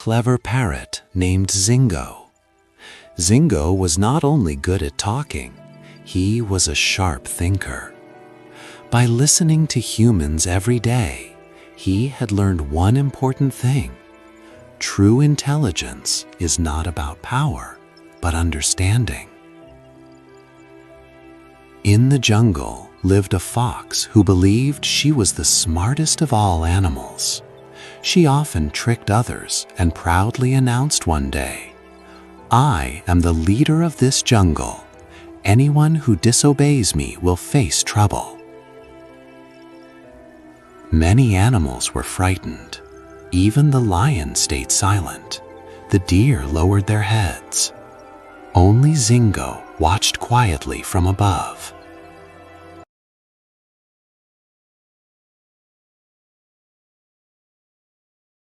clever parrot named Zingo. Zingo was not only good at talking, he was a sharp thinker. By listening to humans every day, he had learned one important thing. True intelligence is not about power, but understanding. In the jungle lived a fox who believed she was the smartest of all animals. She often tricked others and proudly announced one day, "I am the leader of this jungle. Anyone who disobeys me will face trouble." Many animals were frightened. Even the lion stayed silent. The deer lowered their heads. Only Zingo watched quietly from above.